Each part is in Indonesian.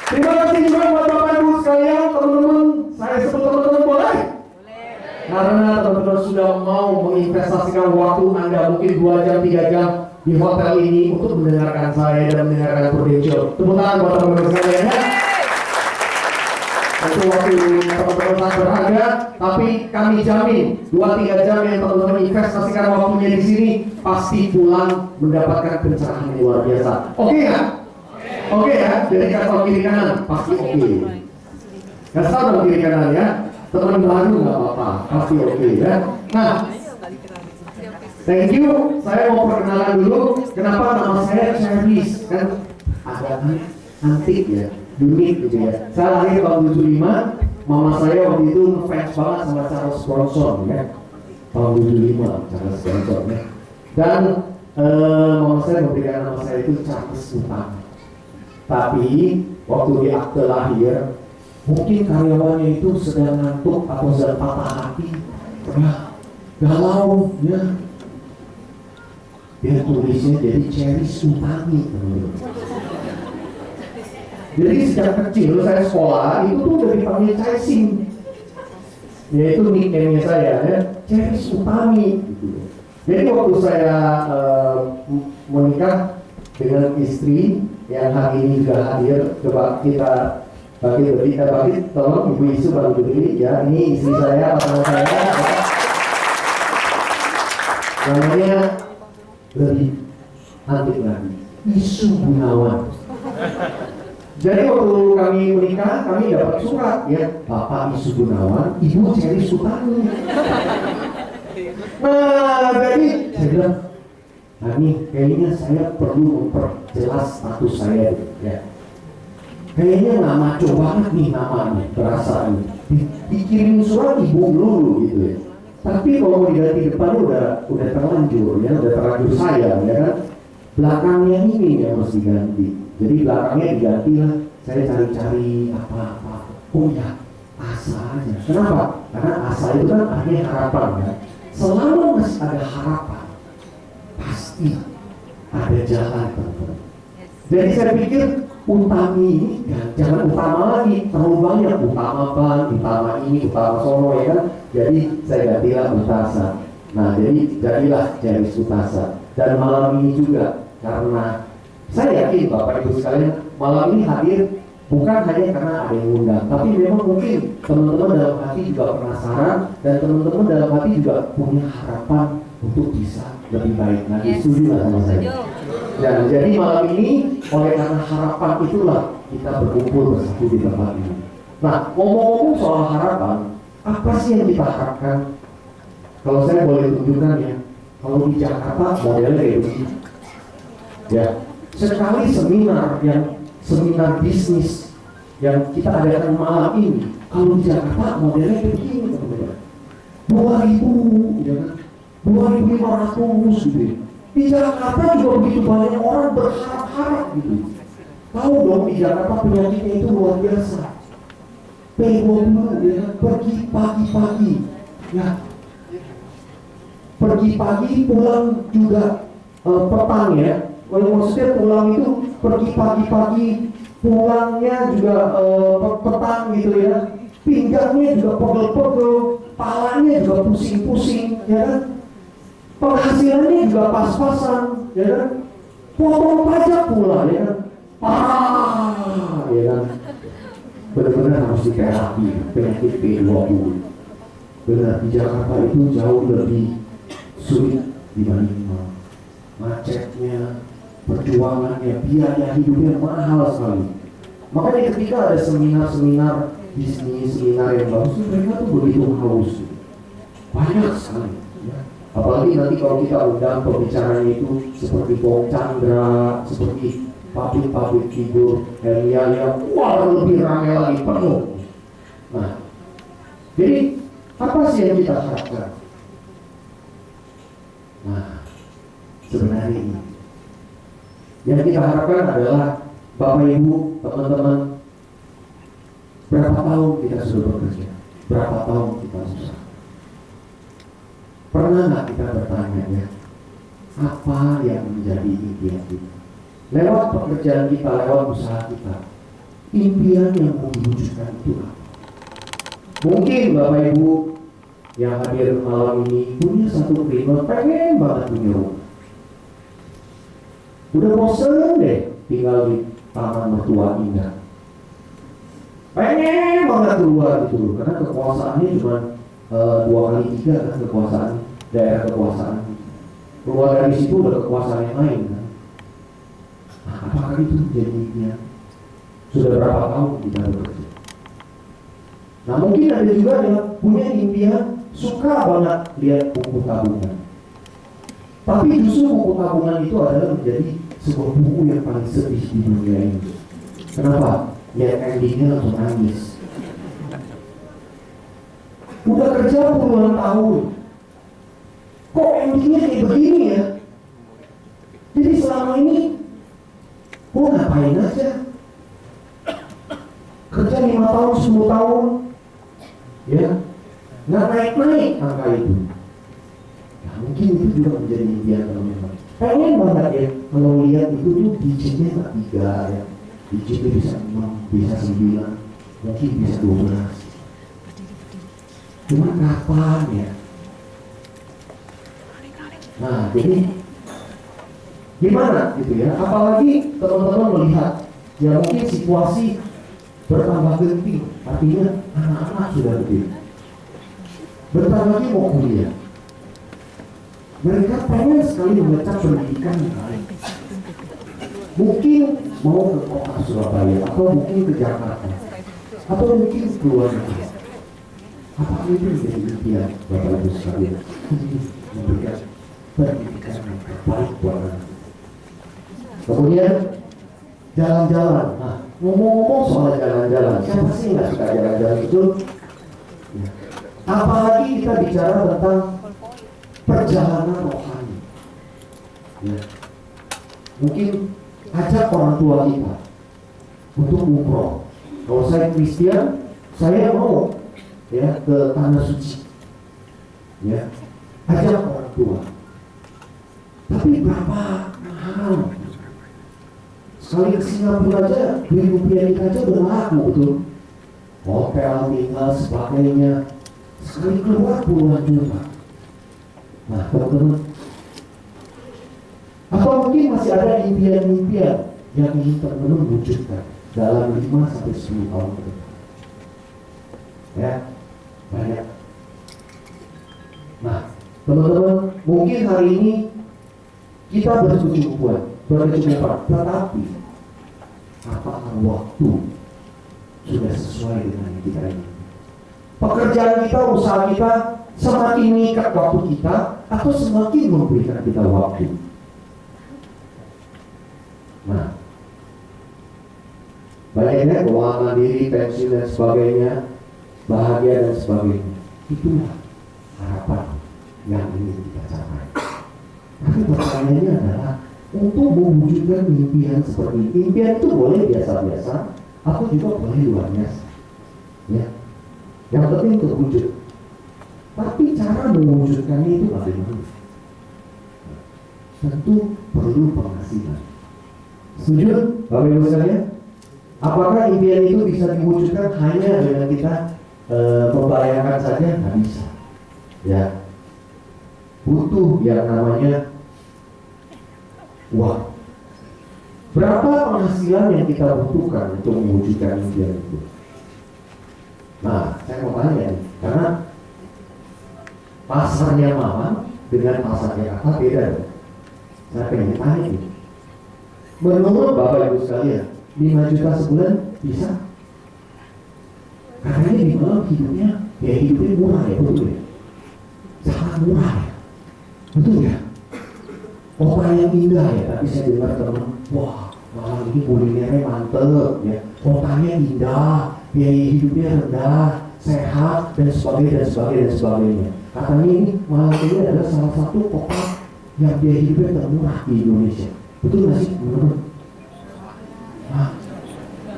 Terima kasih juga buat Bapak Ibu sekalian, teman-teman. Saya sebut teman-teman boleh? Karena teman-teman sudah mau menginvestasikan waktu Anda mungkin 2 jam, 3 jam di hotel ini untuk mendengarkan saya dan mendengarkan Prudential. Tepuk tangan buat teman-teman sekalian ya. Itu waktu teman-teman sangat berharga, tapi kami jamin 2-3 jam yang teman-teman investasikan waktunya di sini pasti pulang mendapatkan pencerahan yang luar biasa. Oke nggak? Oke ya, jadi kasih kiri kanan pasti oke. Kasih dong kiri kanan ya. Teman baru nggak apa-apa, pasti oke ya. Nah, thank you. Saya mau perkenalan dulu. Kenapa nama saya Charles? Kan agak antik ya, unik gitu ya. Saya lahir tahun 75. Mama saya waktu itu ngefans banget sama Charles Bronson ya. Tahun 75 Charles Bronson ya. Dan mama saya memberikan nama saya itu Charles Utang. Tapi waktu di akte lahir, mungkin karyawannya itu sedang ngantuk atau sedang patah hati, ya, galau, ya. Dia tulisnya jadi Cherry Utami. Jadi sejak kecil saya sekolah itu tuh udah dipanggil Cacing, yaitu nickname-nya saya, ya, Cherry Utami. Gitu. Jadi waktu saya menikah dengan istri yang hari ini juga hadir, coba kita bagi tolong Ibu Isu baru berdiri ya. Ini istri saya, pasangan saya ya. Namanya lebih antik lagi, Isu Gunawan. Jadi waktu kami menikah, kami dapat surat ya, Bapak Isu Gunawan, Ibu Cherry Utami. Nah, jadi saya bilang, nah ini kayaknya saya perlu memperjelas status saya ya. Kayaknya nggak maco banget nih namanya, berasa nih. Dikirim surat Ibu dulu gitu ya. Tapi kalau mau diganti depan udah terlanjur ya, udah terlanjur saya ya kan. Belakangnya ini yang harus diganti. Jadi belakangnya diganti lah. Saya cari-cari apa-apa. Oh ya, asa aja. Kenapa? Karena asa itu kan artinya harapan ya. Selama masih ada harapan, pasti ada jalan teman-teman. Jadi saya pikir Utami ini jangan utama lagi, terlalu banyak utama ban, utama ini, utama sono ya kan. Jadi saya gantilah Utasa. Nah jadi jadilah Cherry Utasa. Dan malam ini juga karena saya yakin Bapak Ibu sekalian malam ini hadir bukan hanya karena ada yang undang, tapi memang mungkin teman-teman dalam hati juga penasaran dan teman-teman dalam hati juga punya harapan untuk bisa lebih baik lagi. Setuju nggak sama saya? Dan jadi malam ini oleh karena harapan itulah kita berkumpul bersatu di tempat ini. Nah, ngomong-ngomong soal harapan, apa sih yang kita harapkan? Kalau saya boleh tunjukkan ya, kalau di Jakarta modelnya kayak begini. Ya, sekali seminar bisnis yang kita adakan malam ini, kalau di Jakarta modelnya kayak begini teman-teman. 2.000, ya kan? 2.500 gitu ya. Di Jakarta juga begitu banyak orang berharap-harap gitu. Tahu dong di Jakarta penyakitnya itu luar biasa. P20 ya, pergi pagi-pagi, ya. Pergi pagi pulang juga petang ya. Maksudnya pulang itu pergi pagi-pagi, pulangnya juga petang gitu ya. Pinggangnya juga pegel-pegel, palanya juga pusing-pusing, ya kan? Penghasilannya juga pas-pasan, ya kan? Potong pajak pula, ya kan? Parah, ya kan? Benar-benar harus diterapi penyakit P20. Benar, di Jakarta itu jauh lebih sulit dibanding macetnya, perjuangannya, biaya hidupnya mahal sekali. Makanya ketika ada seminar-seminar bisnis, seminar yang bagus, mereka tuh begitu haus, banyak sekali. Ya. Apalagi nanti kalau kita undang pembicaranya itu seperti Bong Chandra, seperti pabrik-pabrik figur Helia yang wah lebih ramai lagi, penuh. Nah, jadi apa sih yang kita harapkan? Nah, sebenarnya ini yang kita harapkan adalah Bapak Ibu, teman-teman, berapa tahun kita sudah bekerja, berapa tahun kita susah. Pernah nggak kita bertanya ya, apa yang menjadi impian kita? Lewat pekerjaan kita, lewat usaha kita, Impian yang mau diwujudkan itu apa? Mungkin Bapak Ibu yang hadir malam ini punya satu keinginan, pengen banget punya rumah. Udah bosen deh tinggal di taman mertua indah. Pengen banget keluar gitu loh, karena kekuasaannya cuma 2x3 kan kekuasaan, daerah kekuasaan. Keluar dari situ udah kekuasaan yang lain kan. Nah, apakah itu menjadi impian? Sudah berapa tahun kita bekerja? Nah mungkin ada juga yang punya impian, suka banget lihat buku tabungan. Tapi justru buku tabungan itu adalah menjadi sebuah buku yang paling sedih di dunia ini. Kenapa? Lihat endingnya langsung nangis. Udah kerja puluhan tahun, kok endingnya kayak begini ya? Jadi selama ini gua ngapain aja? Kerja 5 tahun, 10 tahun, ya nggak naik-naik angka itu. Ya mungkin itu juga menjadi impian teman-teman. Pengen banget ya kalau lihat itu tuh digitnya nggak 3 ya, digitnya bisa 6, bisa 9, mungkin bisa 12. Cuma kapan ya? Nah jadi gimana gitu ya? Apalagi teman-teman melihat ya mungkin situasi bertambah genting, artinya anak-anak sudah gede. Bentar lagi mau kuliah. Mereka pengen sekali mengecap pendidikan yang lain. Mungkin mau ke kota Surabaya, atau mungkin ke Jakarta, atau mungkin ke luar negeri. Apakah itu menjadi impian Bapak Ibu sekalian? Memberikan pendidikan yang terbaik buat anak. Kemudian jalan-jalan. Nah, ngomong-ngomong soal jalan-jalan, siapa sih nggak suka jalan-jalan itu? Ya. Apalagi kita bicara tentang perjalanan rohani. Ya. Mungkin ajak orang tua kita untuk umroh. Kalau saya Kristen, saya mau ya ke tanah suci. Ya, ajak orang tua. Tapi berapa mahal? Sekali ke Singapura aja, Rp2.000 aja udah laku betul. Hotel, tinggal, sebagainya. Sekali keluar puluhan juta. Nah teman-teman, apa mungkin masih ada impian-impian yang ingin teman-teman wujudkan dalam 5-10 tahun ke depan? Ya, banyak. Nah teman-teman, mungkin hari ini kita berkecukupan, tetapi apakah waktu sudah sesuai dengan yang kita ingin? Pekerjaan kita, usaha kita semakin mengikat waktu kita atau semakin memberikan kita waktu? Nah, banyaknya keuangan mandiri, pensiun dan sebagainya, bahagia dan sebagainya. Itulah harapan yang ingin kita capai. Tapi pertanyaannya adalah untuk mewujudkan impian seperti ini. Impian itu boleh biasa-biasa atau juga boleh luar biasa. Ya, yang penting terwujud. Tapi cara mewujudkannya itu bagaimana? Tentu perlu penghasilan. Setuju, Bapak Ibu sekalian? Apakah impian itu bisa diwujudkan hanya dengan kita membayangkan saja? Nggak bisa. Ya, butuh yang namanya uang. Berapa penghasilan yang kita butuhkan untuk mewujudkan impian itu? Nah, saya mau tanya nih, karena pasarnya Mama dengan pasarnya Kakak beda. Saya pengen tanya nih, menurut Bapak Ibu sekalian, 5 juta sebulan bisa? Katanya di malam hidupnya, ya hidupnya murah ya, betul ya? Sangat murah ya, betul ya? Kota yang indah ya, tapi saya dengar teman, wah malam ini kulinernya mantep ya, kotanya indah, biaya hidupnya rendah, sehat dan sebagainya dan sebagainya dan sebagainya. Katanya ini malam ini adalah salah satu kota yang biaya hidupnya termurah di Indonesia. Betul nggak sih, teman-teman? Nah,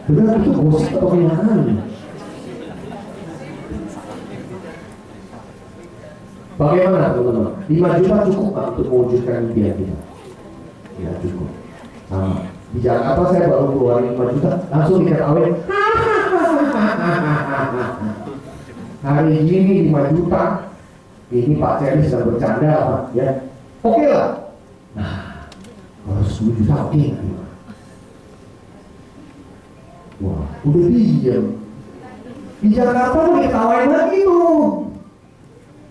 benar itu gosip atau kenyataan? Bagaimana teman-teman? 5 juta cukup untuk mewujudkan impian kita? Ya cukup. Sama. Di Jakarta saya baru keluarin 5 juta, langsung diketawain. Hari ini 5 juta, ini Pak Ceri sedang bercanda Pak, ya. Oke lah. Nah, kalau 10 juta oke nggak? Wah, udah diam. Di Jakarta mau diketawain lagi tuh.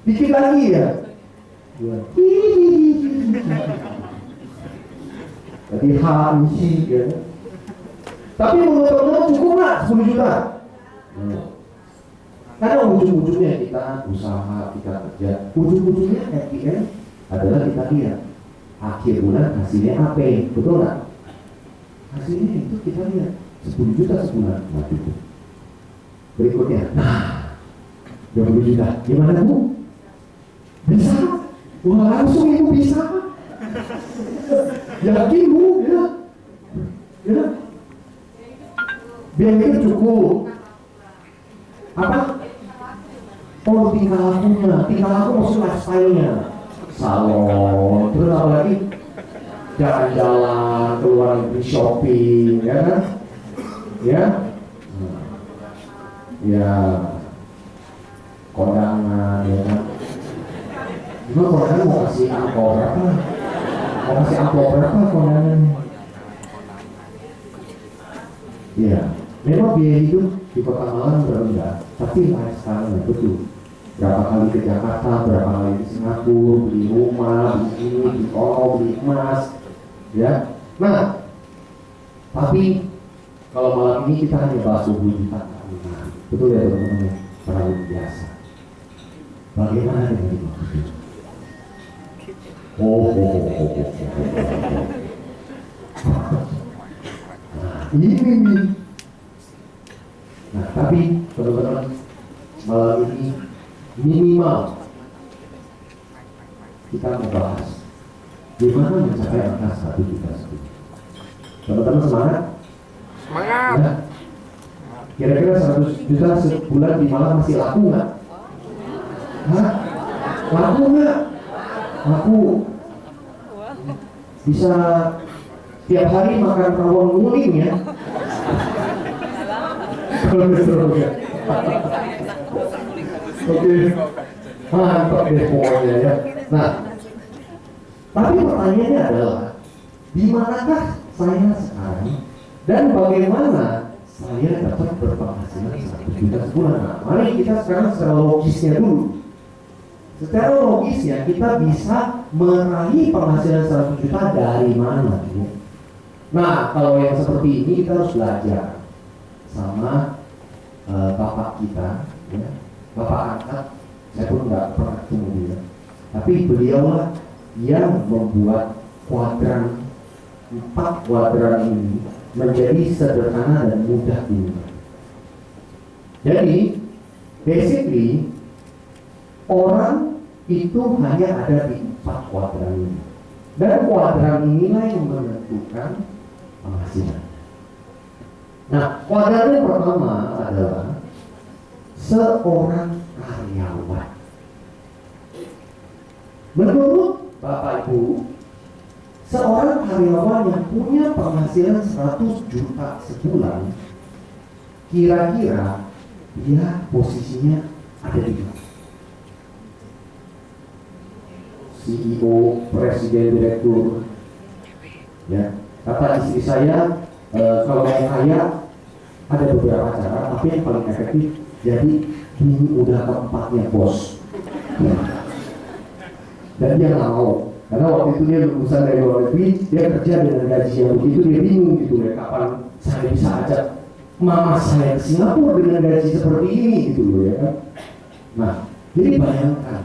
Dikit lagi ya. Jadi hansi ya. Tapi menurut teman-teman cukup nggak 10 juta? Karena ujung-ujungnya kita usaha, kita kerja, ujung-ujungnya FPN adalah kita lihat akhir bulan hasilnya apa, betul nggak? Hasilnya itu kita lihat 10 juta sebulan, nah itu. Berikutnya, nah 20 juta, gimana Bu? Bisa? Wah langsung Ibu bisa. Yakin Bu? Ya. Ya. Biar itu cukup. Apa? Oh tinggal laku maksud lifestyle-nya. Salon, terus apa lagi? Jalan-jalan, keluar negeri shopping, ya kan? Ya? Ya, kondangan, ya kan? Gimana kondangan mau kasih angpau berapa? Mau kasih angpau berapa kondangan? Ya, memang biaya hidup di Kota Malang rendah, tapi lifestyle-nya betul. Berapa kali ke Jakarta, berapa kali ke Singapura, beli rumah, beli ini, beli toko, beli emas, ya. Nah, tapi kalau malam ini kita hanya bahas 20 juta, betul ya teman-teman, terlalu biasa. Bagaimana dengan itu? Nah, ini. Nah, tapi teman-teman malam ini minimal kita membahas bagaimana mencapai angka 1 juta sebulan. Teman-teman semangat? Semangat. Ya. Kira-kira 100 juta sebulan di Malang masih laku nggak? Hah? Laku nggak? Laku. Bisa tiap hari makan rawon nguling ya? Kalau betul ya. Oke, mantap deh pokoknya ya. Nah, tapi pertanyaannya adalah di manakah saya sekarang dan bagaimana saya dapat berpenghasilan 1 juta sebulan? Nah, mari kita sekarang secara logisnya dulu. Secara logisnya kita bisa meraih penghasilan 100 juta dari mana? Ya? Nah, kalau yang seperti ini kita harus belajar sama bapak kita, ya. Bapak angkat, saya pun nggak pernah ketemu dia, tapi beliaulah yang membuat kuadran 4 kuadran ini menjadi sederhana dan mudah diingat. Jadi, basically orang itu hanya ada di 4 kuadran ini, dan kuadran inilah yang menentukan penghasilan. Nah, kuadran yang pertama adalah seorang karyawan. Menurut Bapak Ibu, seorang karyawan yang punya penghasilan 100 juta sebulan, kira-kira dia posisinya ada di mana? CEO, presiden, direktur. Ya, kata istri saya, kalau mau kaya ada beberapa cara, tapi yang paling efektif jadi ini udah keempatnya bos. Dan dia nggak mau, karena waktu itu dia lulusan dari luar negeri, dia kerja dengan gaji yang begitu, dia bingung gitu ya, kapan saya bisa ajak mama saya ke Singapura dengan gaji seperti ini gitu loh ya kan. Nah, jadi bayangkan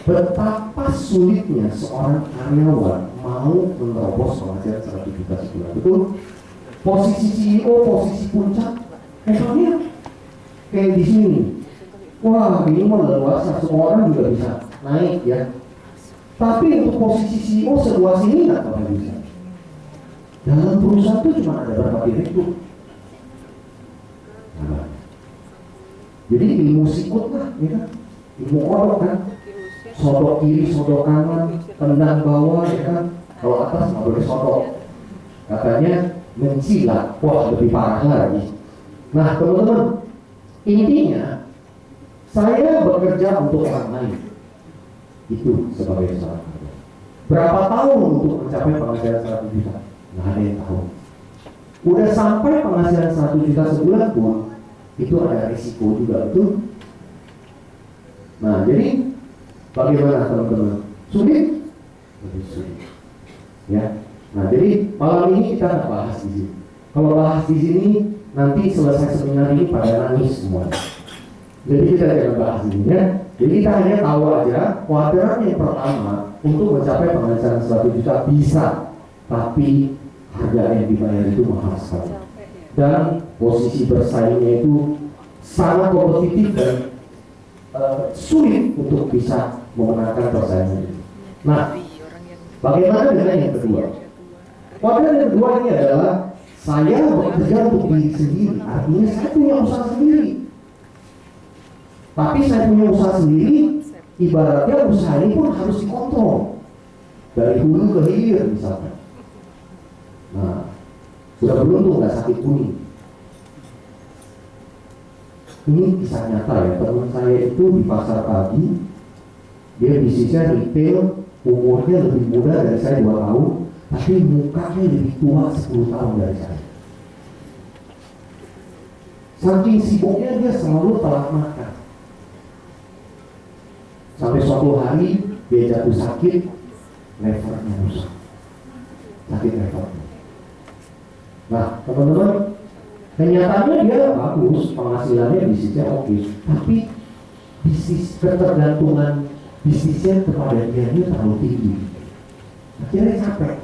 betapa sulitnya seorang karyawan mau menerobos penghasilan 1 juta sebulan. Betul? Posisi CEO, posisi puncak, emangnya kayak di sini. Wah, ini mah luas, semua orang juga bisa naik ya. Tapi untuk posisi CEO seluas ini nggak pernah bisa. Dalam perusahaan itu cuma ada berapa direktur. Nah, jadi ilmu sikut lah, ya kan? Ilmu kodok kan? Sodok kiri, sodok kanan, tendang bawah, ya kan? Kalau atas nggak boleh sodok. katanya mencilat, wah lebih parah lagi. Nah teman-teman, intinya saya bekerja untuk orang lain, itu sebagai seorang karyawan. Berapa tahun untuk mencapai penghasilan 100 juta? Nggak ada yang tahu. Udah sampai penghasilan 100 juta sebulan pun itu ada risiko juga, betul? Nah jadi bagaimana teman-teman? Sulit? Lebih sulit. Ya. Nah jadi malam ini kita nggak bahas di sini. Kalau bahas di sini nanti selesai seminar ini pada nangis semua. Jadi kita jangan bahas ini ya. Jadi kita hanya tahu aja kuadran yang pertama untuk mencapai penghasilan 100 juta bisa, tapi harga yang dibayar itu mahal sekali. Dan posisi bersaingnya itu sangat kompetitif dan sulit untuk bisa memenangkan persaingan itu. Nah, bagaimana dengan yang kedua? Kuadran yang kedua ini adalah saya bekerja untuk diri sendiri. Artinya saya punya usaha sendiri. Tapi saya punya usaha sendiri, ibaratnya usaha ini pun harus dikontrol dari hulu ke hilir misalnya. Nah, sudah beruntung nggak sakit kuning. Ini kisah nyata ya, teman saya itu di pasar pagi, dia bisnisnya retail, umurnya lebih muda dari saya 2 tahun, tapi mukanya lebih tua 10 tahun dari saya. Saking sibuknya dia selalu telat makan. Sampai suatu hari dia jatuh sakit, levernya rusak, sakit levernya. Nah teman-teman, kenyataannya dia bagus, penghasilannya bisnisnya oke, tapi bisnis ketergantungan bisnisnya kepada dia ini terlalu tinggi, akhirnya capek.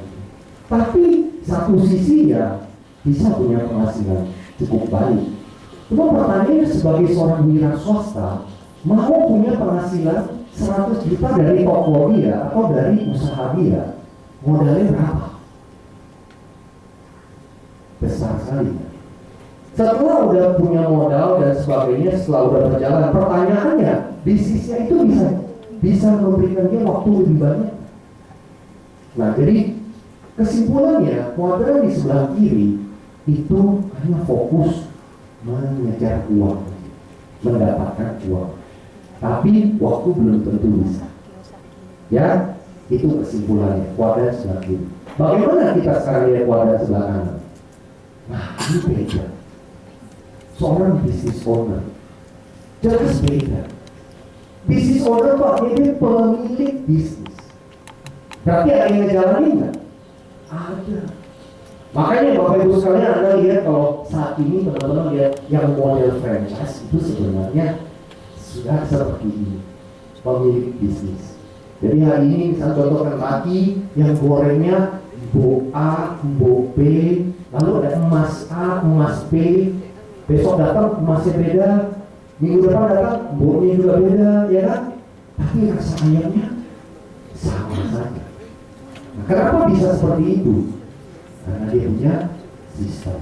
Tapi satu sisi ya bisa punya penghasilan cukup baik. Cuma pertanyaannya sebagai seorang wira swasta mau punya penghasilan 100 juta dari toko dia atau dari usaha dia, modalnya berapa? Besar sekali. Setelah udah punya modal dan sebagainya, setelah udah berjalan, pertanyaannya bisnisnya itu bisa memberikan dia waktu lebih banyak. Nah jadi kesimpulannya kuadran di sebelah kiri itu hanya fokus mengejar uang, mendapatkan uang. Tapi waktu belum tentu bisa. Ya, itu kesimpulannya kuadran sebelah kiri. Bagaimana kita sekarang lihat kuadran sebelah kanan? Nah, ini beda. Seorang business owner jelas beda. Business owner itu artinya dia pemilik bisnis. Berarti ada yang ngejalanin nggak? Ada. Makanya Bapak Ibu sekalian Anda lihat kalau saat ini teman-teman lihat yang model franchise itu sebenarnya sudah seperti ini, pemilik bisnis. Jadi hari ini misalnya contohkan kaki yang gorengnya Mbok A, Mbok B, lalu ada emas A, emas B, besok datang emasnya beda, minggu depan datang Mboknya juga beda, ya kan? Tapi rasa ayamnya sama saja. Nah, kenapa bisa seperti itu? Karena dia punya sistem.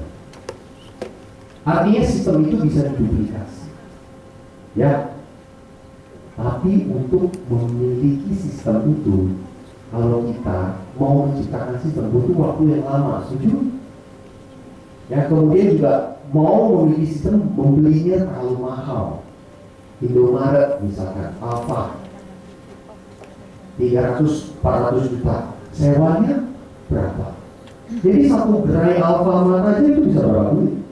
Artinya sistem itu bisa diduplikasi. Ya. Tapi untuk memiliki sistem itu, kalau kita mau menciptakan sistem butuh waktu yang lama, setuju? Ya, kemudian juga mau memiliki sistem, membelinya terlalu mahal. Indomaret misalkan, Alfa 300-400 juta, sewanya berapa? Jadi satu gerai Alfamart aja itu bisa berapa duit?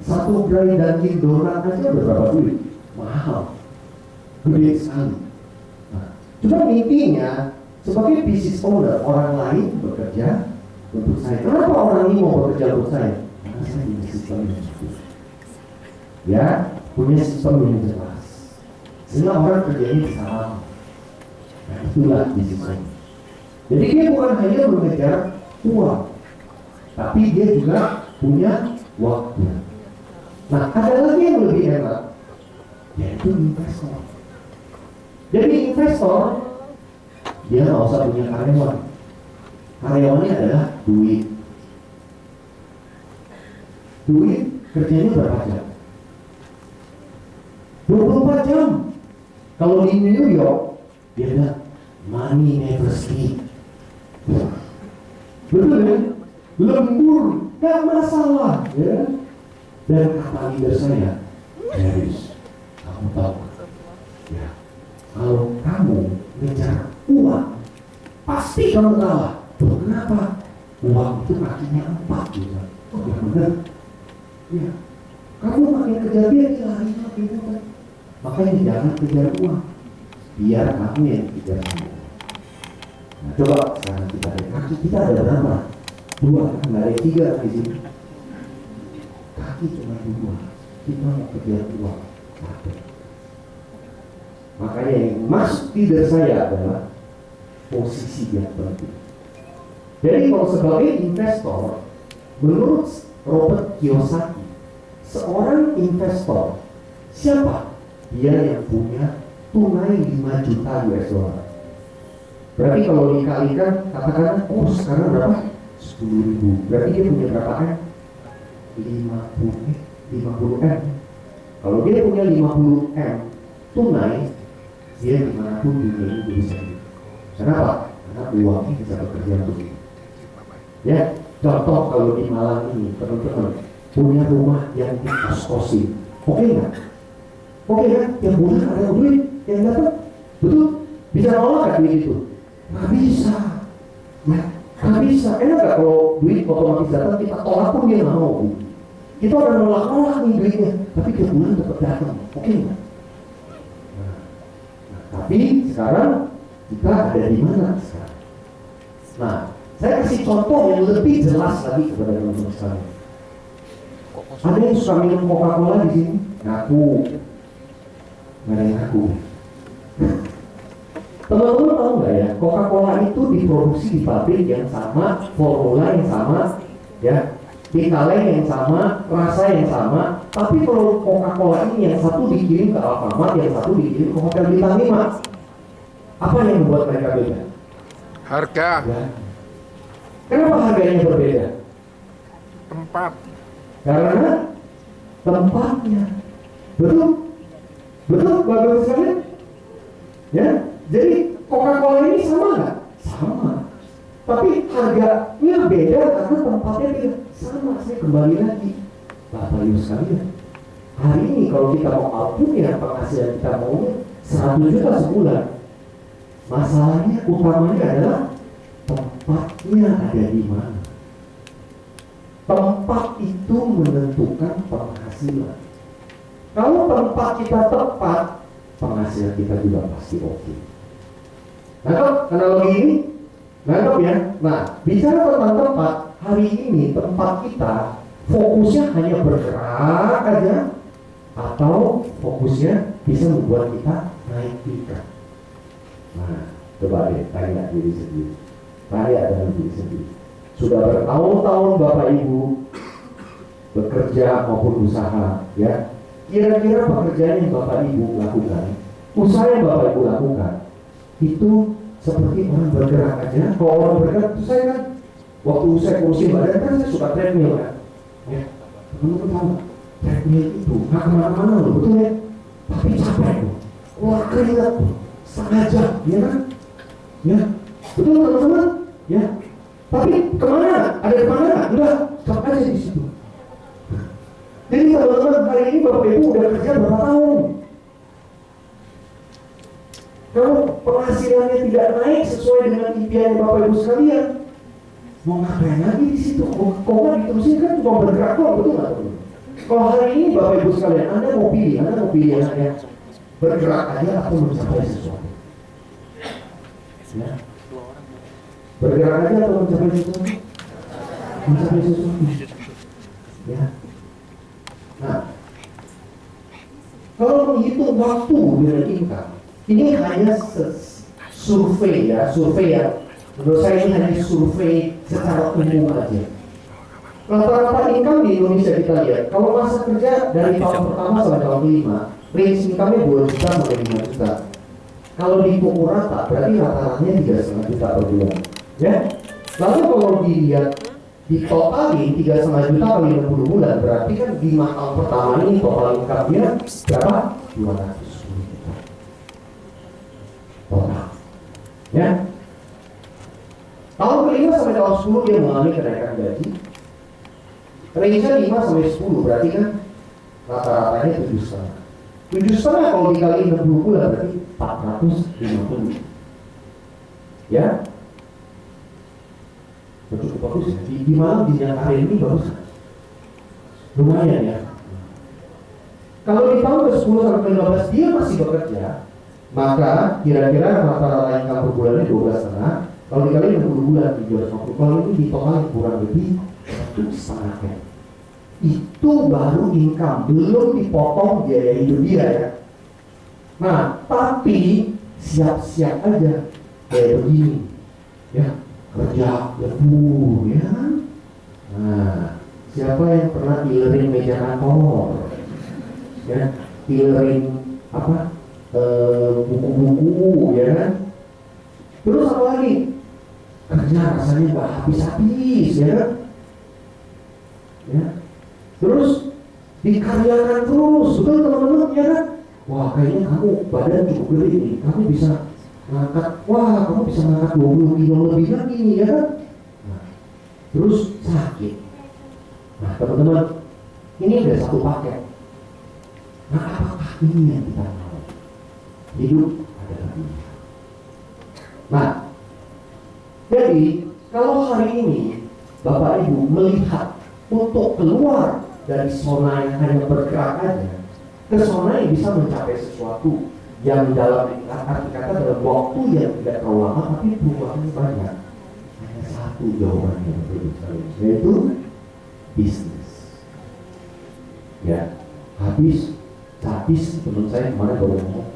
Satu gerai Dunkin Donat aja berapa duit? Mahal, gede sekali. Nah, cuma intinya sebagai business owner, orang lain bekerja untuk saya. Kenapa orang ini mau bekerja untuk saya? Karena saya punya sistem yang cukup. Ya, punya sistem yang jelas. Sehingga orang kerjanya bisa lama. Nah, itulah business owner. Jadi dia bukan hanya mengejar uang, tapi dia juga punya waktu. Nah, ada lagi yang lebih enak, yaitu investor. Jadi investor, dia nggak usah punya karyawan. Karyawannya adalah duit. Duit kerjanya berapa jam? 24 jam. Kalau di New York, dia bilang money never sleep. Betul ya? lembur, gak masalah, ya. Dan kata leader saya, Garis, kamu tahu, ya, kalau kamu ngejar uang, pasti kamu kalah. Tuh, kenapa? Uang itu kakinya 4 gitu. Oh, ya benar. Ya, kamu makin kejar dia lari makin kejar. Makanya jangan kejar uang, biar kamu yang kejar uang. Nah, coba sekarang kita lihat kaki kita ada berapa? 2, kan nggak ada 3 di sini. Kaki cuma 2. Kita mau kejar uang. Makanya yang masuk leader saya adalah posisi yang penting. Jadi kalau sebagai investor, menurut Robert Kiyosaki, seorang investor siapa? Dia yang punya tunai 5 juta US dollar. Berarti kalau dikalikan, katakan sekarang berapa? 10.000. Berarti dia punya berapa M? 50 M. Kalau dia punya 50 M tunai, dia dimanapun dunia ini bisa. Kenapa? Karena uangnya bisa bekerja untuk itu. Ya, contoh kalau di Malang ini teman-teman punya rumah yang dikos-kosin, oke nggak? Oke kan? Yang bulan ada duit yang dapat, betul? Bisa nolak kan duit itu? Nggak bisa, ya, nggak bisa. Enak nggak kalau duit otomatis datang kita tolak pun dia nggak mau? Kita udah nolak nih duitnya, tapi tiap bulan tetap datang, oke nggak? Nah, tapi sekarang kita ada di mana sekarang? Nah, saya kasih contoh yang lebih jelas lagi kepada teman-teman sekalian. Ada yang suka minum Coca-Cola di sini? Ngaku, nggak ada yang ngaku. Teman-teman tahu nggak ya? Coca-Cola itu diproduksi di pabrik yang sama, formula yang sama, ya, di kaleng yang sama, rasa yang sama. Tapi kalau Coca-Cola ini yang satu dikirim ke Alfamart, yang satu dikirim ke Hotel Bintang 5. Apa yang membuat mereka beda? Harga. Ya. Kenapa harganya berbeda? Tempat. Karena tempatnya. Betul? Betul, bagus sekali. Ya, jadi Coca-Cola ini sama nggak? Sama. Tapi harganya beda karena tempatnya beda. Sama, saya kembali lagi. Bapak Ibu sekalian, hari ini kalau kita mau output ya penghasilan kita maunya 100 juta sebulan. Masalahnya utamanya adalah tempatnya ada di mana. Tempat itu menentukan penghasilan. Kalau tempat kita tepat, penghasilan kita juga pasti oke. Nangkep analogi ini? Nangkep ya? Nah, bicara tentang tempat, hari ini tempat kita fokusnya hanya bergerak aja, atau fokusnya bisa membuat kita naik tingkat. Nah, coba deh tanya diri sendiri. Tanya dengan diri sendiri. Sudah bertahun-tahun Bapak Ibu bekerja maupun usaha, ya. Kira-kira pekerjaan yang Bapak Ibu lakukan, usaha yang Bapak Ibu lakukan, itu seperti orang bergerak aja. Kalau orang bergerak, itu saya kan, waktu saya kursi badan kan saya suka treadmill kan. Ya, teman-teman tahu, treadmill itu nggak kemana-mana loh, betul ya? Tapi capek loh, wah keringat loh, setengah jam, ya kan? Ya, betul teman-teman? Ya, tapi kemana? Ada kemana? Enggak, stop aja di situ. Jadi teman-teman hari ini Bapak Ibu udah kerja berapa tahun? Kalau penghasilannya tidak naik sesuai dengan impian Bapak Ibu sekalian, mau ngapain lagi di situ? Kok nggak diterusin kan cuma bergerak kok, betul nggak? Kalau hari ini Bapak Ibu sekalian, Anda mau pilih anaknya bergerak aja atau mencapai sesuatu? Ya. Bergerak aja atau mencapai sesuatu? Mencapai sesuatu. Ya. Nah, kalau menghitung waktu dengan income, ini hanya survei ya, menurut saya ini hanya survei secara umum aja. Rata-rata income di Indonesia kita lihat, kalau masa kerja dari tahun pertama sampai tahun kelima, range income-nya 2 juta sampai 5 juta. Kalau dipukul rata, berarti rata-ratanya 3,5 juta per bulan. Ya, lalu kalau dilihat di totalin 3,5 juta kali 60 bulan, berarti kan 5 tahun pertama ini total income-nya berapa? 210 juta total. Ya, Tahun kelima sampai tahun 10 dia mengalami kenaikan gaji. Range-nya 5 sampai 10, berarti kan rata-ratanya 7,5. 7,5 kalau dikali 60 bulan berarti 450. Ya, cukup bagus ya. Di mana di yang hari ini bagus, lumayan ya. Kalau di tahun ke-10 sampai ke-15 dia masih bekerja, maka kira-kira rata-rata income per bulannya 12,5. Kalau dikali 60 bulan 750, kalau ini ditotal kurang lebih 1,5 M. Itu baru income, belum dipotong biaya hidup dia ya. Nah, tapi siap-siap aja kayak begini ya, kerja lembur ya. Nah, siapa yang pernah tilerin meja kantor ya, tilerin apa buku-buku ya kan. Terus apa lagi, kerja rasanya nggak habis-habis ya kan ya. Terus dikaryakan terus, betul teman-teman ya kan. Wah, kayaknya kamu badan cukup gede nih, kamu bisa ngangkat, wah kamu bisa ngangkat 20 kilo lebih lagi nih ya kan. Nah, terus sakit. Nah teman-teman, ini ada satu paket. Nah apakah ini yang kita mau? Hidup adalah ini. Nah, jadi kalau hari ini Bapak Ibu melihat untuk keluar dari zona yang hanya bergerak aja ke zona yang bisa mencapai sesuatu yang dalam arti kata dalam waktu yang tidak terlalu lama tapi perubahannya banyak, hanya satu jawabannya yaitu bisnis. Ya, habis teman saya kemarin baru ngomong,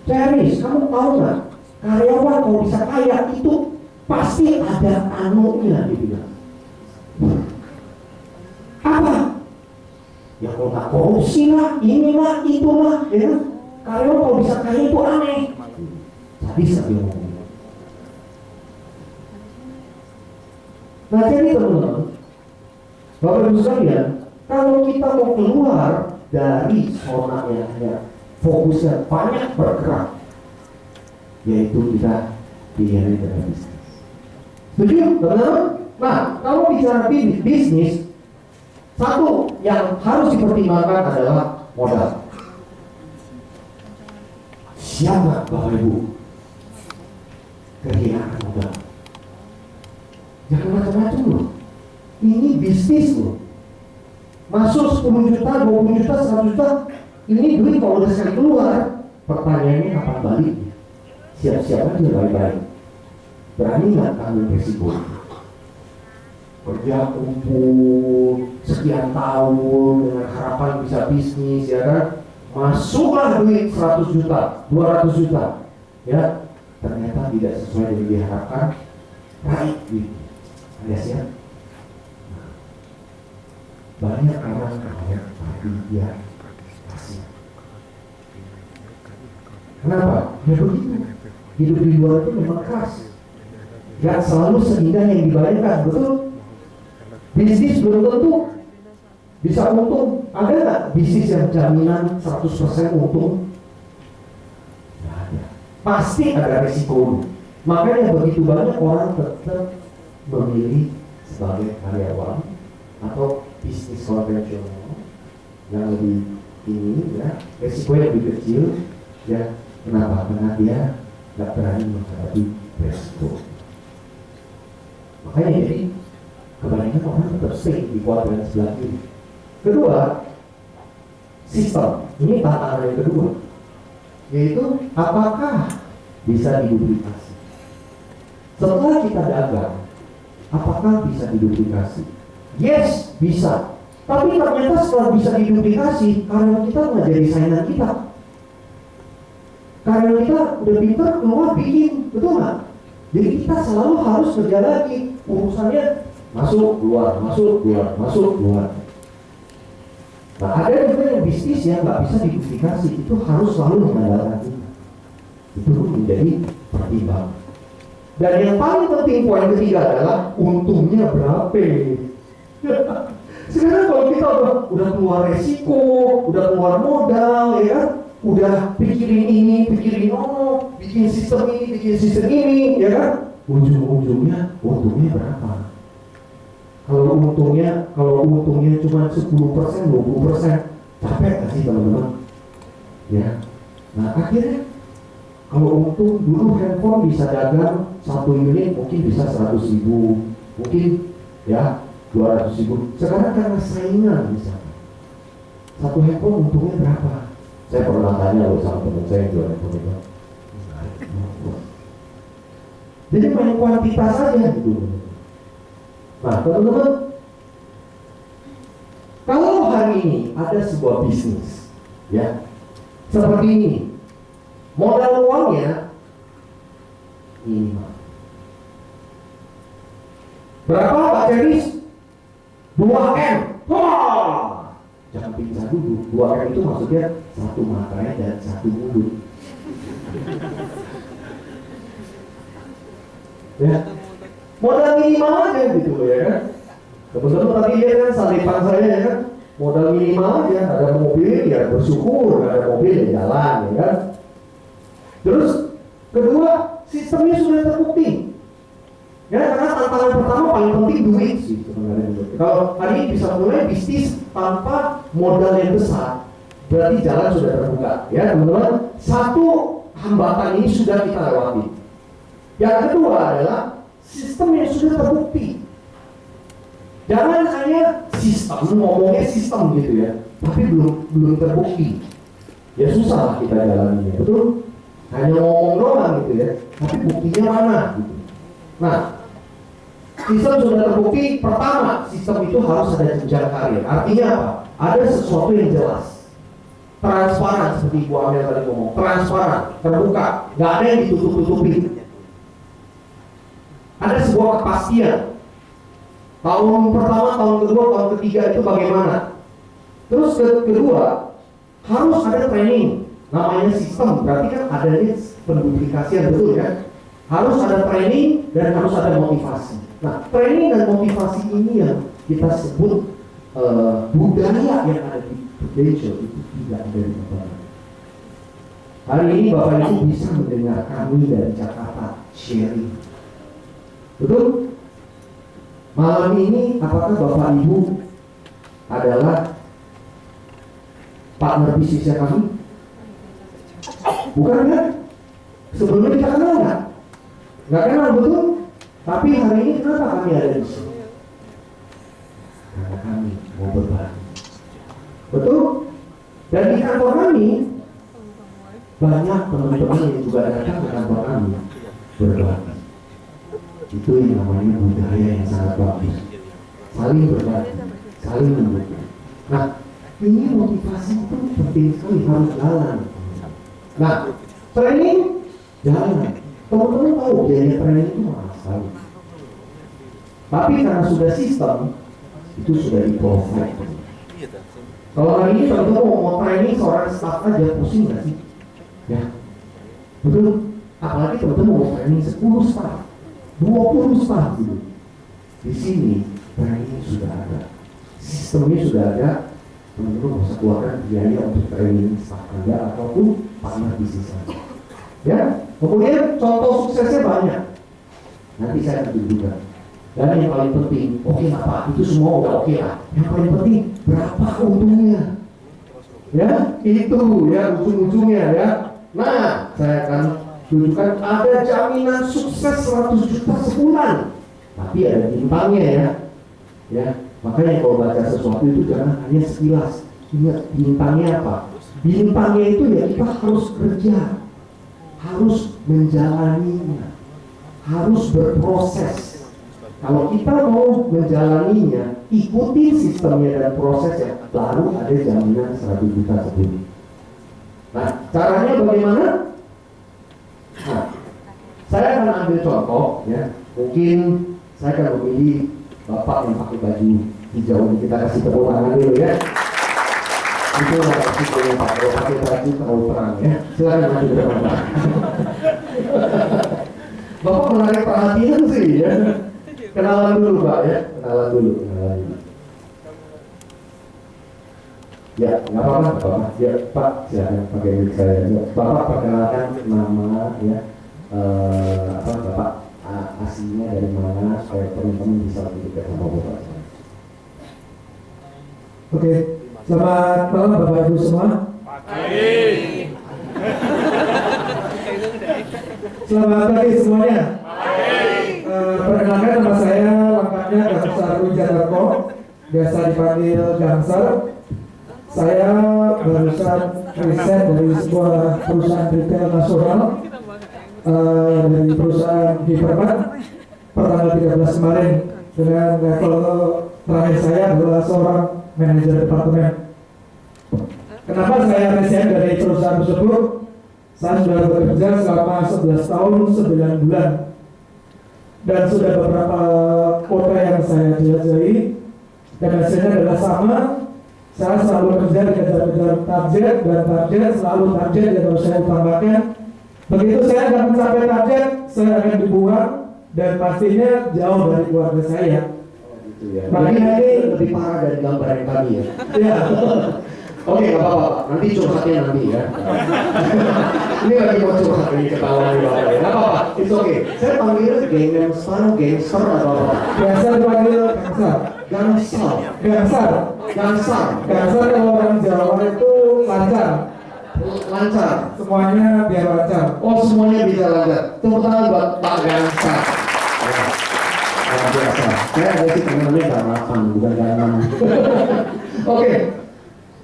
Ceris, kamu tahu nggak karyawan kalau bisa kaya itu pasti ada anunya, dia bilang. Apa? Ya kalau nggak korupsi lah, inilah, itulah, ya. Karyawan kalau bisa kaya itu aneh. Sadis dia ngomong. Nah jadi teman-teman, Bapak Ibu sekalian, kalau kita mau keluar dari zona yang hanya fokusnya banyak bergerak, yaitu kita pilihan dari bisnis. Setuju, teman-teman? Nah, kalau bicara bisnis, satu yang harus dipertimbangkan adalah modal. Siapa Bapak Ibu kehilangan modal? Jangan macam-macam loh. Ini bisnis loh. Masuk 10 juta, 20 juta, 100 juta. Ini duit kalau udah sekali keluar, pertanyaannya kapan balik? Siap-siap aja baik-baik. Berani nggak ambil resiko? Kerja kumpul sekian tahun dengan harapan bisa bisnis ya kan, masuklah duit 100 juta, 200 juta ya, ternyata tidak sesuai dengan diharapkan, raih gitu alias ya. Banyak orang kaya tapi dia kasih. Kenapa? Ya begitu, hidup di luar itu memang keras, gak selalu seindah yang dibayangkan, betul? Bisnis belum tentu bisa untung. Ada nggak bisnis yang jaminan 100% untung? Nggak ada. Pasti ada risiko. Makanya begitu banyak orang tetap memilih sebagai karyawan atau bisnis konvensional yang lebih ini ya, risikonya lebih kecil ya. Kenapa? Karena dia nggak berani menghadapi risiko. Makanya jadi kebanyakan orang tetap stay di kuadran sebelah kiri. Kedua, sistem. Ini tantangan yang kedua, yaitu apakah bisa diduplikasi. Setelah kita dagang, apakah bisa diduplikasi? Yes, bisa. Tapi ternyata setelah bisa diduplikasi, karyawan kita nggak jadi saingan kita. Karyawan kita udah pintar keluar bikin, betul nggak? Jadi kita selalu harus kerja lagi. Urusannya masuk keluar, masuk keluar, masuk keluar. Nah ada juga yang bisnis yang nggak bisa diduplikasi, itu harus selalu mengandalkan kita. Itu menjadi pertimbangan. Dan yang paling penting poin ketiga adalah untungnya berapa. Sekarang kalau kita udah keluar resiko, udah keluar modal, ya kan, udah pikirin ini, pikirin bikin sistem ini, ya kan. ujung-ujungnya untungnya berapa? Kalau untungnya cuma 10%, 20%, capek nggak sih teman-teman? Ya, nah akhirnya kalau untung dulu handphone bisa dagang satu unit mungkin bisa 100.000, mungkin ya 200.000. Sekarang karena saingan misalnya, satu handphone untungnya berapa? Saya pernah tanya loh sama teman saya yang jual handphone itu. Jadi main kuantitas saja gitu. Nah teman-teman, kalau hari ini ada sebuah bisnis, ya seperti ini, modal uangnya ini berapa Pak Ceris? 2M. Wah, jangan pingsan dulu. 2M itu maksudnya satu matanya dan satu mulut. Ya, modal minimal aja gitu ya kan. Teman-teman tadi lihat kan salipan saya ya kan, modal minimal aja. Ada mobil ya bersyukur, ada mobil ya jalan ya kan. Terus kedua, sistemnya sudah terbukti. Ya, karena tantangan pertama paling penting duit sih sebenarnya. Kalau hari ini bisa mulai bisnis tanpa modal yang besar, berarti jalan sudah terbuka. Ya teman-teman, satu hambatan ini sudah kita lewati. Yang kedua adalah sistem yang sudah terbukti. Jangan hanya sistem, ngomongnya sistem gitu ya, tapi belum terbukti. Ya susah lah kita jalaninya, betul? Hanya ngomong doang gitu ya, tapi buktinya mana gitu. Nah, sistem sudah terbukti. Pertama, sistem itu harus ada jenjang karir. Artinya apa? Ada sesuatu yang jelas, transparan seperti Ibu Amel tadi ngomong, transparan, terbuka, nggak ada yang ditutup-tutupi. Ada sebuah kepastian. Tahun pertama, tahun kedua, tahun ketiga itu bagaimana? Terus kedua, harus ada training. Namanya sistem, berarti kan adanya penduplikasian, betul ya? Harus ada training dan harus ada motivasi. Nah, training dan motivasi ini yang kita sebut budaya yang ada di Prudential itu tidak ada di Bapak. Hari ini Bapak Ibu bisa mendengar kami dari Jakarta sharing. Betul? Malam ini apakah Bapak Ibu adalah partner bisnisnya kami? Bukan kan? Sebelumnya kita kenal nggak? Nggak kenal, betul? Tapi hari ini kenapa kami ada di sini? Karena kami mau berbagi. Betul? Dan di kantor kami banyak teman-teman yang juga datang ke kantor kami berbagi. Itu yang namanya budaya yang sangat bagus. Saling berbagi, saling mendukung. Nah, ini motivasi itu penting sekali, harus jalan. Nah, training jalan. Teman-teman tahu biaya training itu mahal sekali. Tapi karena sudah sistem, itu sudah di-provide. Kalau hari ini teman-teman mau training seorang staff aja pusing nggak sih? Ya, betul. Apalagi teman-teman mau training 10 staff, 20 staff gitu. Di sini training sudah ada, sistemnya sudah ada. Teman-teman bisa keluarkan biaya untuk training staff Anda ataupun partner bisnis Anda. Ya, kemudian contoh suksesnya banyak. Nanti saya akan tunjukkan. Dan yang paling penting, oke lah Pak, itu semua udah oke lah. Yang paling penting, berapa untungnya? Ya, itu ya ujung-ujungnya ya. Nah, saya akan tunjukkan ada jaminan sukses 100 juta sebulan. Tapi ada bintangnya ya. Ya, makanya kalau baca sesuatu itu jangan hanya sekilas. Ingat bintangnya apa? Bintangnya itu ya kita harus kerja, harus menjalaninya, harus berproses. Kalau kita mau menjalaninya, ikuti sistemnya dan prosesnya, baru ada jaminan 100 juta sebulan. Nah, caranya bagaimana? Nah, saya akan ambil contoh ya. Mungkin saya akan memilih Bapak yang pakai baju hijau ini, kita kasih tepuk tangan dulu ya. Itu lah kasih Pak, kalau pakai baju terlalu terang ya. Silakan maju ke depan Pak. Bapak menarik perhatian sih ya. Kenalan dulu Pak ya, kenalan dulu. Ya, nggak apa-apa. Ya Pak, silakan pakai mic saya. Bapak perkenalkan nama ya, Bapak aslinya dari mana supaya teman-teman bisa lebih dekat sama Bapak. Oke, selamat malam Bapak Ibu semua. Selamat pagi semuanya. Perkenalkan nama saya lengkapnya Gangsar Wijadarko, biasa dipanggil Gangsar. Saya barusan riset dari sebuah perusahaan retail nasional, dari perusahaan Hypermart pertanggal 13 kemarin, dengan level terakhir saya adalah seorang manajer departemen. Kenapa saya resign dari perusahaan tersebut? Saya sudah bekerja selama 11 tahun 9 bulan dan sudah beberapa kota yang saya jelajahi, dan hasilnya adalah sama. Saya selalu bekerja dikejar-kejar target, dan target selalu target yang harus saya utamakan. Begitu saya akan mencapai target, saya akan dibuang dan pastinya jauh dari keluarga saya. Gitu ya. Bagi Ini lebih parah dari gambar yang tadi ya. Ya, Oke, nggak apa-apa, nanti curhatnya nanti ya. Ini lagi mau curhat ini ketawa nih Bapak ya. Nggak apa-apa, it's okay. Saya panggilnya gangster atau apa? biasa dipanggil Gangsar. Gangsar. Gangsar. Gangsar. Gangsar kalau orang Jawa itu lancar. Lancar. Semuanya biar lancar. Oh, semuanya bisa lancar. Tepuk tangan buat Pak Gangsar. Ya. Luar biasa. Saya ada sih kenalnya Garapan, bukan Garapan. Oke.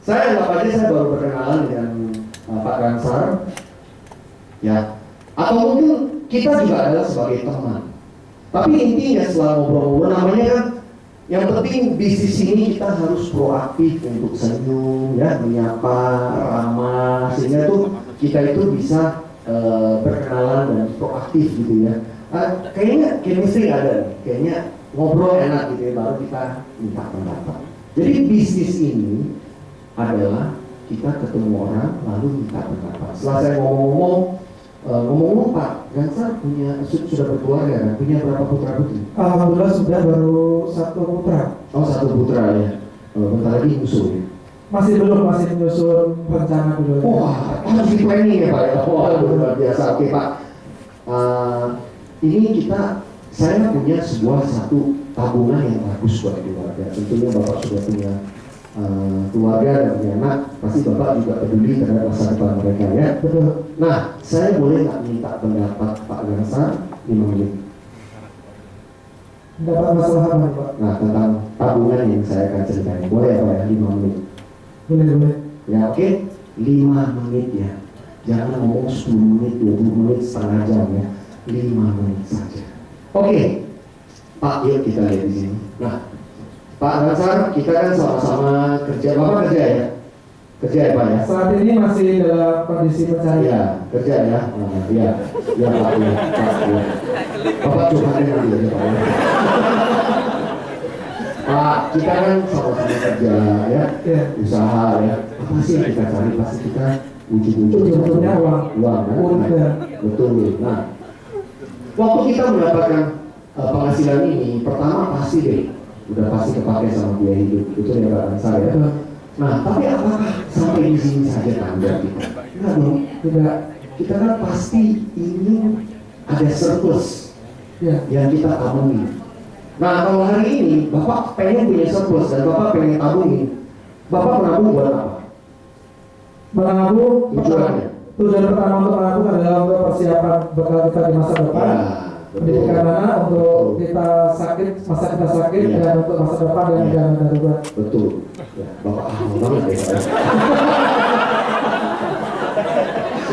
Saya anggap aja saya baru berkenalan dengan Pak Gangsar. Ya. Atau mungkin kita juga adalah sebagai teman. Tapi intinya setelah ngobrol-ngobrol, namanya kan yang penting bisnis ini kita harus proaktif untuk senyum, ya, menyapa, ramah, sehingga tuh kita itu bisa berkenalan dan proaktif gitu ya. Kayaknya chemistry ada, kayaknya ngobrol enak gitu ya, baru kita minta pendapat. Jadi bisnis ini adalah kita ketemu orang lalu minta pendapat. Setelah saya ngomong-ngomong, Pak Gangsar sudah berkeluarga kan? Punya berapa putra putri? Alhamdulillah sudah baru 1 putra. Oh, 1 putra ya. Bentar lagi nyusul ya. Masih menyusun rencana dulu. Wah, harus di planning ya Pak ya. Wah, luar biasa. Oke Pak. Ini saya punya satu tabungan yang bagus buat keluarga. Tentunya Bapak sudah punya keluarga dan punya anak, pasti Bapak juga peduli terhadap masa depan mereka ya. Betul. Nah, saya boleh nggak minta pendapat Pak Gangsar 5 menit? Dapat masalah apa Pak? Nah, tentang tabungan yang saya akan ceritakan. Boleh Pak ya, 5 menit? Boleh. Ya oke, 5 menit ya. Jangan ngomong 10 menit, 20 menit, setengah jam ya. 5 menit saja. Oke, Pak, yuk kita lihat di sini. Nah, Pak Gangsar, kita kan sama-sama kerja. Bapak kerja ya? Kerja ya Pak ya? Saat ini masih dalam kondisi mencari. Ya, kerja ya. Nah, ya Pak, ya. Bapak curhatin nanti ya Pak. Pak, kita kan sama-sama kerja ya, usaha ya. Apa sih yang kita cari? Pasti kita ujung-ujungnya uang kan? Betul. Nah, waktu kita mendapatkan penghasilan ini, pertama pasti deh, udah pasti kepake sama biaya hidup. Betul ya Pak Gangsar ya? Nah, tapi apakah sampai di sini saja tangga kita? Enggak dong, tidak. Kita kan pasti ingin ada surplus yang kita tabungi. Nah, kalau hari ini Bapak pengen punya surplus dan Bapak pengen tabungi, Bapak menabung buat apa? Menabung, tujuan pertama untuk menabung adalah untuk persiapan bekal kita di masa depan. Pendidikan anak, untuk kita masa kita sakit, dan untuk masa depan dan dana darurat. Betul. Ya, Bapak ahli banget ya Pak.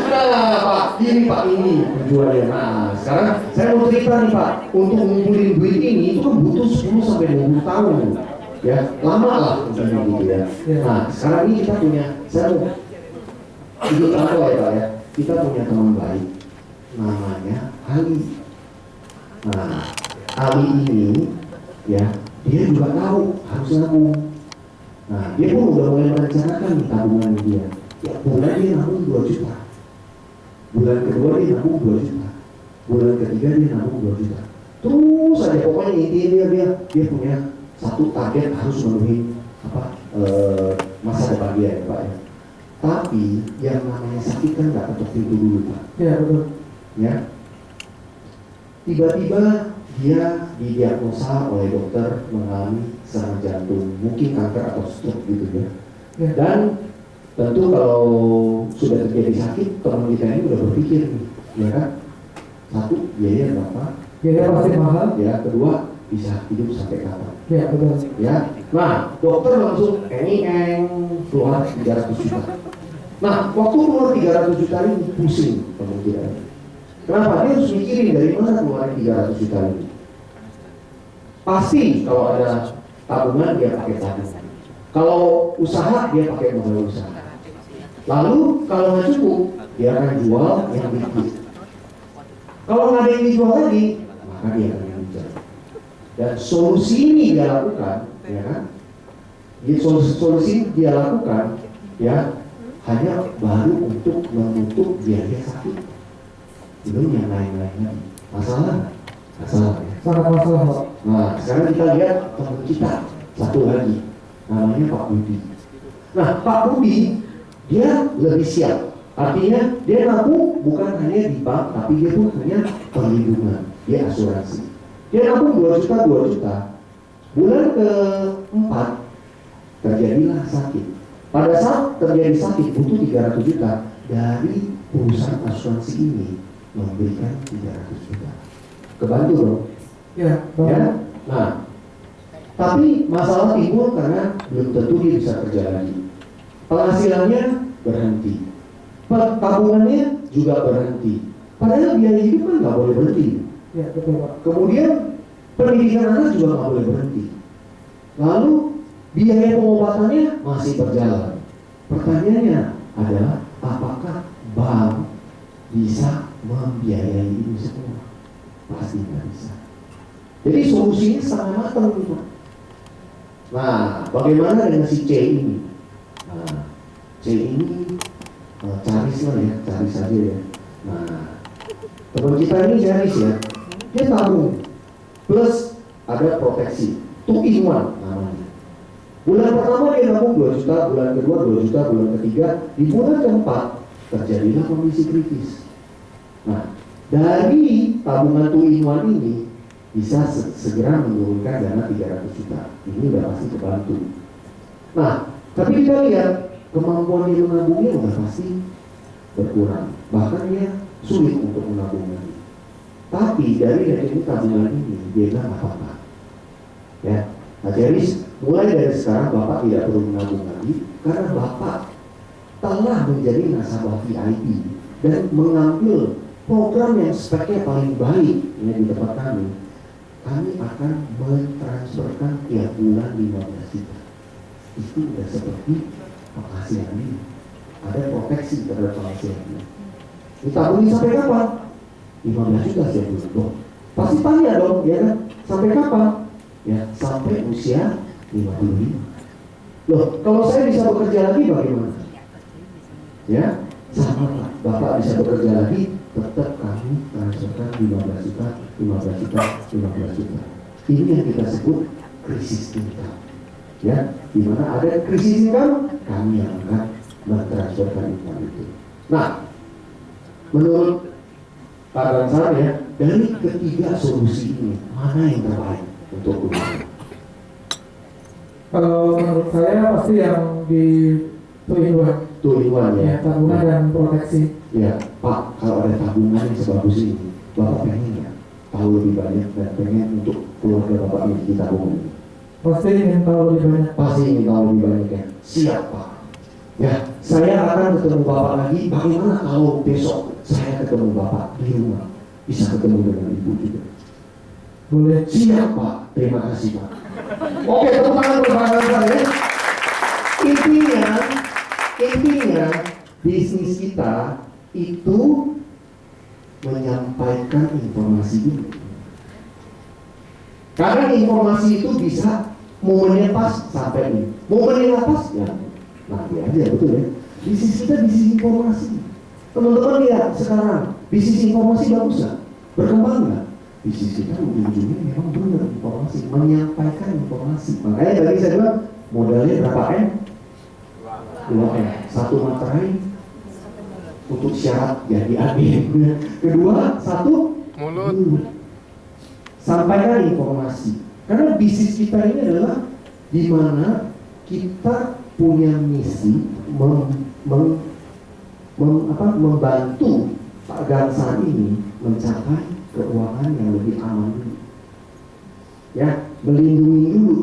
Nah Pak, ini tujuannya. Nah, sekarang saya mau cerita nih Pak, untuk ngumpulin duit ini itu kan butuh 10 sampai 20 tahun. Ya, lama lah misalnya gitu ya. Nah, sekarang ini kita punya, saya mau ikut contoh ya Pak ya. Kita punya teman baik, namanya Ali. Nah, Ali ini ya, dia juga tahu harus nabung. Nah, dia pun udah mulai merencanakan nih tabungan dia. Ya, bulan dia nabung 2 juta. Bulan kedua dia nabung 2 juta. Bulan ketiga dia nabung 2 juta. Terus aja pokoknya intinya dia punya satu target harus memenuhi masa depan dia ya Pak ya. Tapi yang namanya sakit kan nggak ketok pintu dulu Pak. Ya betul. Ya. tiba-tiba dia didiagnosa oleh dokter mengalami serangan jantung, mungkin kanker atau stroke gitu ya. Dan tentu kalau sudah terjadi sakit, teman kita ini udah berpikir nih, ya kan? Satu, biaya berapa? Biaya pasti mahal. Ya, kedua, bisa hidup sampai kapan? Ya, betul. Ya, nah dokter langsung keluar 300 juta. Nah, waktu keluar 300 juta ini pusing kemungkinan. Kenapa? Dia harus mikirin dari mana keluarin 300 juta ini. Pasti kalau ada tabungan dia pakai tabungan. Kalau usaha dia pakai modal usaha. Lalu kalau nggak cukup dia akan jual yang dikit. Kalau nggak ada yang dijual lagi, maka dia akan menjual. Dan solusi ini dia lakukan, ya kan? Solusi dia lakukan, ya hanya baru untuk menutup biaya sakit. Belum yang lain-lainnya. Masalah, ya. Sangat masalah, Pak. Nah, sekarang kita lihat teman kita satu lagi, namanya Pak Budi. Nah, Pak Budi dia lebih siap. Artinya dia nabung bukan hanya di bank, tapi dia pun punya perlindungan, dia asuransi. Dia nabung 2 juta. Bulan ke-4 terjadilah sakit. Pada saat terjadi sakit butuh 300 juta dari perusahaan asuransi ini memberikan 300 juta. Kebantu dong. Ya, Ya. Nah, tapi masalah timbul karena belum tentu dia bisa kerja lagi. Penghasilannya berhenti, tabungannya juga berhenti. Padahal biaya hidup kan nggak boleh berhenti. Ya, betul, Pak. Kemudian pendidikan anak juga nggak boleh berhenti. Lalu biaya pengobatannya masih berjalan. Pertanyaannya adalah apakah bank bisa membiayai ini semua? Pasti nggak bisa. Jadi solusinya sangat matang, Pak. Nah, bagaimana dengan si C ini? Nah, C ini caris lah ya, cari saja ya. Nah, teman kita ini caris ya, dia tabung plus ada proteksi, 2 in 1 namanya. Bulan pertama dia nabung 2 juta, bulan kedua 2 juta, bulan ketiga, di bulan keempat terjadilah kondisi kritis. Nah, dari tabungan 2 in 1 ini bisa segera menurunkan dana 300 juta. Ini udah pasti kebantu. Nah, tapi kita lihat kemampuan dia menabungnya udah pasti berkurang. Bahkan dia sulit untuk menabung lagi. Tapi dari rekening tabungan ini dia bilang apa-apa. Ya, nah jadi mulai dari sekarang Bapak tidak perlu menabung lagi karena Bapak telah menjadi nasabah VIP dan mengambil program yang speknya paling baik ya, di tempat kami. Kami akan mentransferkan tiap bulan 15 juta. Itu sudah seperti penghasilan ini. Ada proteksi terhadap penghasilan ini. Ditabungin sampai kapan? 15 juta setiap bulan dong. Pasti tanya dong, ya kan? Sampai kapan? Ya, sampai usia 55. Loh, kalau saya bisa bekerja lagi bagaimana? Ya, sama Pak. Bapak bisa bekerja lagi, tetap kami transferkan 15 juta. Ini yang kita sebut krisis income. Ya, di mana ada krisis income, kami yang akan mentransferkan income itu. Nah, menurut Pak Gansar ya, dari ketiga solusi ini mana yang terbaik untuk keluarga? Kalau menurut saya pasti yang di Tujuan ya. tabungan dan proteksi. Ya, Pak, kalau ada tabungan yang sebagus ini, Bapak pengen ya tahu lebih banyak dan pengen untuk keluarga Bapak memiliki tabungan ini. Pasti ingin tahu lebih banyak. Pasti ingin tahu lebih banyak ya. Siap Pak. Ya, saya akan ketemu Bapak lagi. Bagaimana kalau besok saya ketemu Bapak di rumah, bisa ketemu dengan Ibu juga? Boleh. Siap Pak. Terima kasih Pak. Oke, tepuk tangan untuk Pak Gansar ya. Intinya bisnis kita itu menyampaikan informasi ini. Karena informasi itu bisa momennya pas sampai ini, momennya pas ya nanti aja, betul ya. Bisnis kita bisnis informasi. Teman-teman lihat sekarang bisnis informasi bagus nggak? Berkembang nggak? Bisnis kita ujung-ujungnya memang benar informasi, menyampaikan informasi. Makanya tadi saya bilang modalnya berapa M? 2M. 1 materai untuk syarat jadi agen. Kedua, 1 Mulut. sampaikan informasi. Karena bisnis kita ini adalah di mana kita punya misi membantu Pak Gangsal ini mencapai keuangan yang lebih aman dulu. Ya, melindungi dulu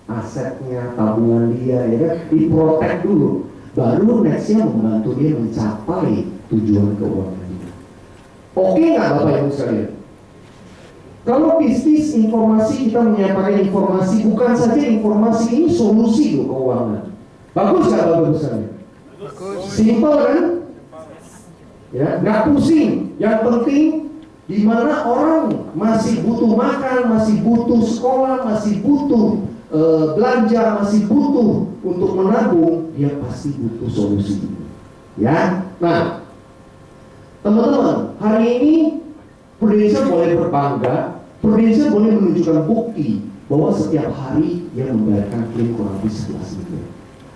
asetnya, tabungan dia, ya kan, diprotek dulu. Baru nextnya membantu dia mencapai tujuan keuangan dia. Oke nggak Bapak Ibu sekalian? Kalau bisnis informasi, kita menyampaikan informasi, bukan saja informasi, ini solusi loh keuangan. Bagus nggak Bapak Ibu sekalian? Simple kan? Ya, nggak pusing. Yang penting di mana orang masih butuh makan, masih butuh sekolah, masih butuh belanja, masih butuh untuk menabung, dia pasti butuh solusi. Ya, nah teman-teman, hari ini Prudential boleh berbangga, Prudential boleh menunjukkan bukti bahwa setiap hari dia membayarkan klaim kurang lebih 11 miliar.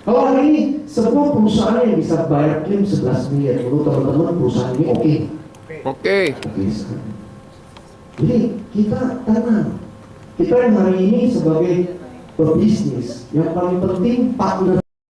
Kalau hari ini sebuah perusahaan yang bisa bayar klaim 11 miliar, menurut teman-teman perusahaan ini oke? Oke. Oke sekali. Jadi kita tenang. Kita yang hari ini sebagai pebisnis, yang paling penting partner